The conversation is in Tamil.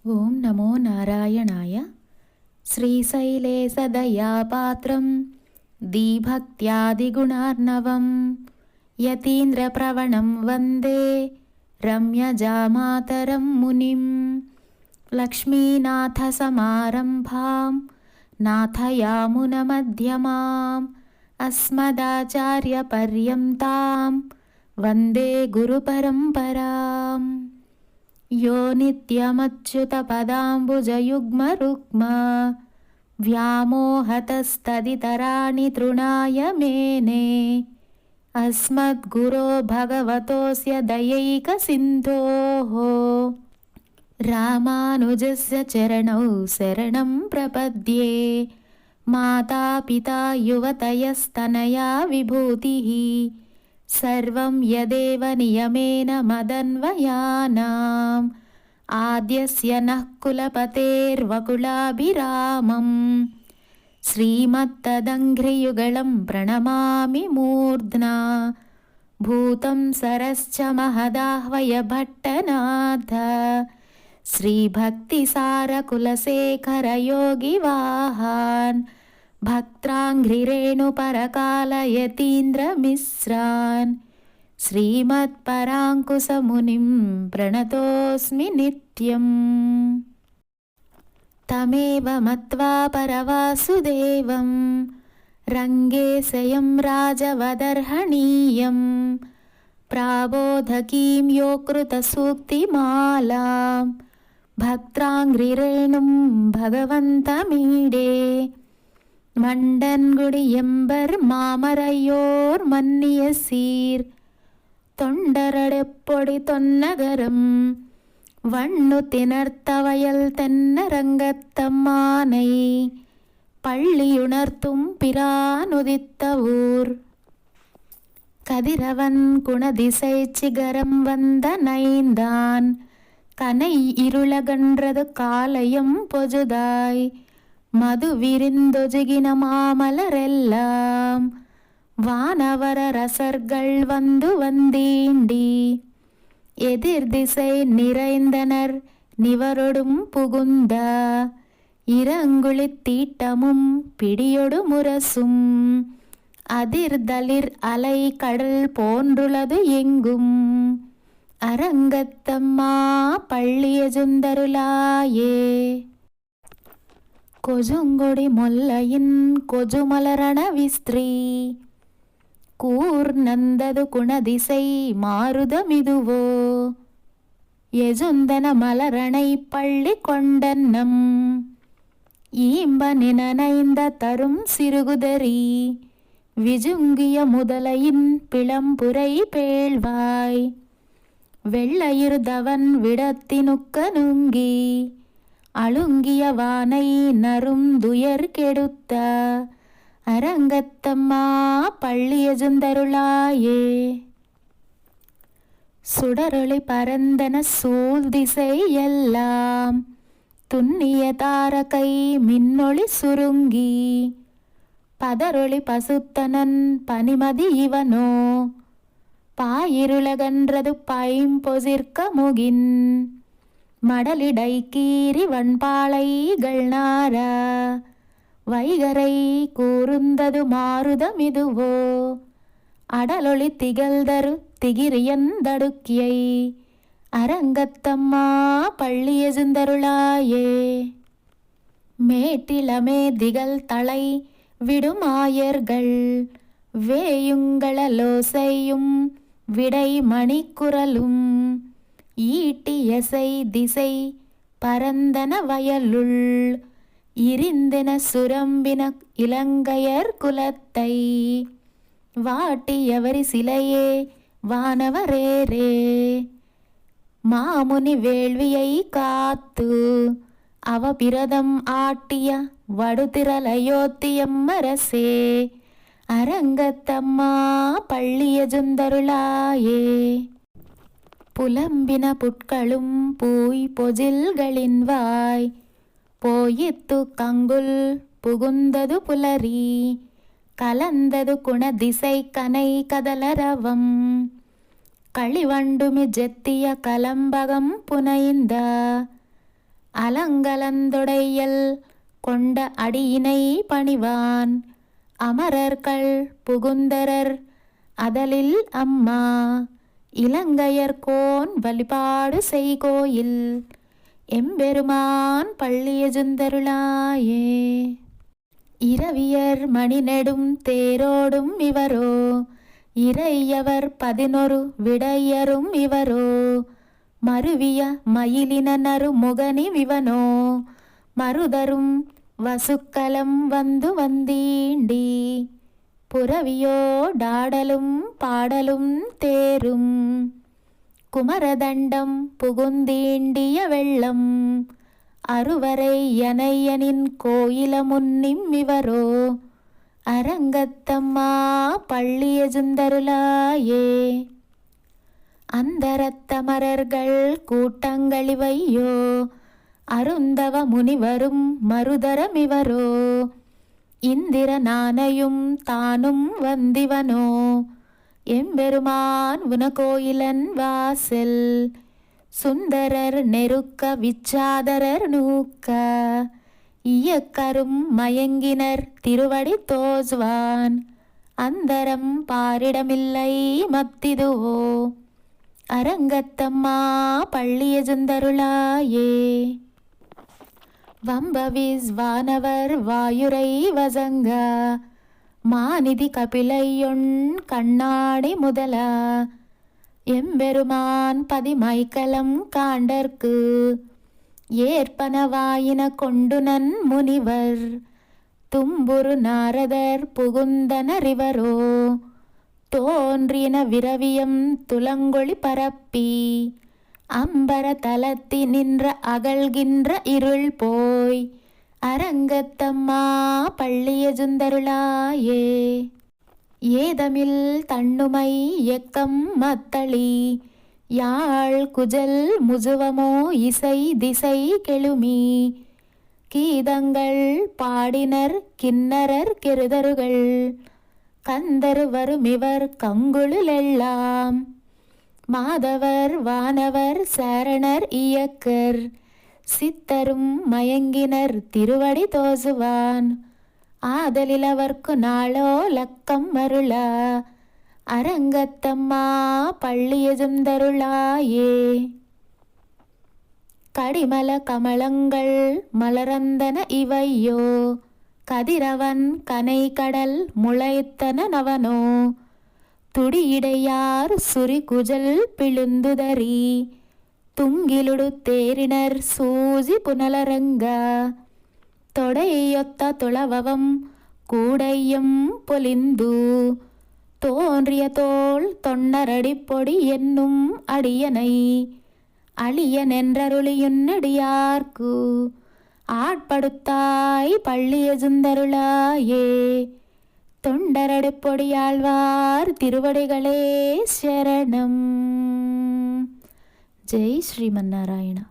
ఓం నమో నారాయణాయ. శ్రీశైలే సదయాపాత్రం దీభక్త్యాదిగుణార్ణవం యతీంద్రప్రవణం వందే రమ్యజామాతరం మునిం. లక్ష్మీనాథసమారంభాం నాథయామునమధ్యమాం అస్మదాచార్యపర్యంతాం వందే గురుపరంపరాం. యో నిత్యమచ్యుతపదాంబుజయుగ్మరుక్మ వ్యామోహతస్తదితరాణి తృణాయ మేనే అస్మద్గురో భగవతోస్య దయైకసిన్ధోః రామానుజస్య చరణౌ శరణం ప్రపద్యే. మాతాపితా యువతయస్తనయా విభూతిః సర్వం యదేవ నియమేన మదన్వయానాం. ఆద్యస్య నః కులపతేర్వకులాభిరామం శ్రీమత్తదంఘ్రియుగళం ప్రణమామి మూర్ధ్నా. భూతం సరశ్చ మహదాహ్వయ భట్టనాథ శ్రీభక్తిసారకులశేఖరయోగివాహాన్ భక్త్రాంఘ్రిరేణుపరకాలయతీంద్రమిశ్రాన్ శ్రీమత్పరాంకుశమునిం ప్రణతోస్మి నిత్యం. తమేవ మత్వా పరవాసుదేవం రంగేశయం రాజవదర్హణీయం ప్రాబోధకీం యోకృతసూక్తిమాలాం భక్త్రాంఘ్రిరేణుం భగవంతమీడే. மண்டன்குடி எம்பர் மாமரையோர் மன்னிய சீர் தொண்டரடெப்பொடி தொன்னகரம் வண்ணு திணர்த்தவயல் தென்னரங்கத்தம்மானை பள்ளியுணர்த்தும் பிரானுதித்த ஊர். கதிரவன் குணதிசை சிகரம் வந்த நைந்தான் கனை இருளகன்றது காலையும் பொஜுதாய் மது விரிந்தொஜுகின மாமலரெல்லாம் வானவர ரசர்கள் வந்து வந்தீண்டி எதிர் திசை நிறைந்தனர் நிவரொடும் புகுந்த இரங்குளித் தீட்டமும் பிடியொடு முரசும் அதிர்தளிர் அலை கடல் போன்றுளது எங்கும் அரங்கத்தம்மா பள்ளியஜுந்தருளாயே. கொஜுங்கொடி மொல்லையின் கொஜுமலரண விஸ்திரீ கூர்நந்தது குணதிசை மாருதமிதுவோ யஜுந்தன மலரணை பள்ளி கொண்டன்னம் ஈம்ப நினைந்த தரும் சிறுகுதரி விஜுங்கிய முதலையின் பிளம்புரை பேழ்வாய் வெள்ளையிருதவன் விடத்தினுக்க நுங்கி அழுங்கிய வானை நரும் துயர் கெடுத்த அரங்கத்தம்மா பள்ளியஜுந்தருளாயே. சுடரொளி பரந்தன சூழ் திசை எல்லாம் துன்னிய தாரகை மின்னொளி சுருங்கி பதரொளி பசுத்தனன் பனிமதி இவனோ பாயிருளகன்றது பைம்பொசிர்க்க முகின் மடலிடை கீறி வண்பாளைகள் நார வைகரை கூர்ந்தது மாருதமிதுவோ அடலொளி திகழ்தரு திகிரியந்தடுக்கியை அரங்கத்தம்மா பள்ளியஜுந்தருளாயே. மேட்டிலமே திகழ் தலை விடுமாயர்கள் வேயுங்களலோசையும் விடை மணிக்குரலும் ஈட்டியசை திசை பரந்தன வயலுள் இருந்தென சுரம்பின இலங்கையர் குலத்தை வாட்டியவரி சிலையே வானவரேரே. மாமுனி வேள்வியை காத்து அவபிரதம் ஆட்டிய வடுதிரலயோத்தியம்மரசே அரங்கத்தம்மா பள்ளியஜுந்தருளாயே. புலம்பின புட்களும் பூய் பொஜில்களின் வாய் போயித்து கங்குல் புகுந்தது புலரி கலந்தது குணதிசை கனை கதலரவம் களிவண்டுமி ஜெத்திய கலம்பகம் புனைந்த அலங்கலந்தொடையல் கொண்ட அடியினை பணிவான். அமரர்கள் புகுந்தரர் அதலில் அம்மா, இலங்கையர்கோன் வழிபாடு செய்கோயில், எம்பெருமான் பள்ளியெழுந்தருளாயே. இரவியர் மணிநெடும் தேரோடும் இவரோ, இறையவர் 11 விடையரும் இவரோ, மருவிய மயிலினரு முகனி விவனோ, மருதரும் வசுக்கலம் வந்து வந்தீண்டி, புரவியோ டாடலும் பாடலும் தேரும், குமரதண்டம் புகுந்தீண்டிய வெள்ளம், அருவரை யனையனின் கோயில முன்னிம் இவரோ, அரங்கத்தம்மா பள்ளியெழுந்தருளாயே. அந்தரத்தமரர்கள் கூட்டங்களிவையோ, அருந்தவ முனிவரும் மருதரமிவரோ, இந்திர நானையும் தானும் வந்திவனோ, எம்பெருமான் உனகோயிலன் வாசல், சுந்தரர் நெருக்க விச்சாதரர் நூக்க, இயக்கரும் மயங்கினர் திருவடி தோசுவான், அந்தரம் பாரிடமில்லை மத்திதுவோ, அரங்கத்தம்மா பள்ளியெழுந்தருளாயே. வம்பவிஸ் வானவர் வாயுரை வசங்க, மாநிதி கபிலையொன் கண்ணாடி முதலா, எம்பெருமான் பதிமைக்கலம் காண்டற்கு, ஏற்பனவாயின கொண்டுனன் முனிவர், தும்புரு நாரதர் புகுந்தனரிவரோ, தோன்றின விரவியம் துலங்கொளி பரப்பி, அம்பர தலத்தி நின்ற அகல்கின்ற இருள் போய், அரங்கத்தம்மா பள்ளியெழுந்தருளாயே. ஏதமில் தன்னுமை எக்கம் மத்தளி, யாழ் குஜல் முசுவமோ இசை திசை கெழுமி, கீதங்கள் பாடினர் கிண்ணரர் கிருதருகள், கந்தர் வருமிவர் கங்குழலெல்லாம், மாதவர் வானவர் சரணர் இயக்கர், சித்தரும் மயங்கினர் திருவடி தோசுவான், ஆதலிலவர்க்கு நாளோ லக்கம் அருளா, அரங்கத்தம்மா பள்ளியெழுந்தருளாயே. கடிமல கமலங்கள் மலரந்தன இவையோ, கதிரவன் கனை கடல் முளைத்தன நவனோ, துடியிடையார் சுரி குஜல் பிழுந்துதறி, துங்கிலுடு தேரினர் சூசி புனலரங்க, தொடையொத்த துளவம் கூடையும் பொலிந்து, தோன்றிய தோள் தொண்டரடிப்பொடி என்னும் அடியனை, அழியனென்றருளியுன்னடியார்க்கு, ஆட்படுத்தாய் பள்ளியெழுந்தருளாயே. தொண்டரடிப்பொடியாழ்வார் திருவடிகளே சரணம். ஜெய் ஸ்ரீமன்னாராயணா.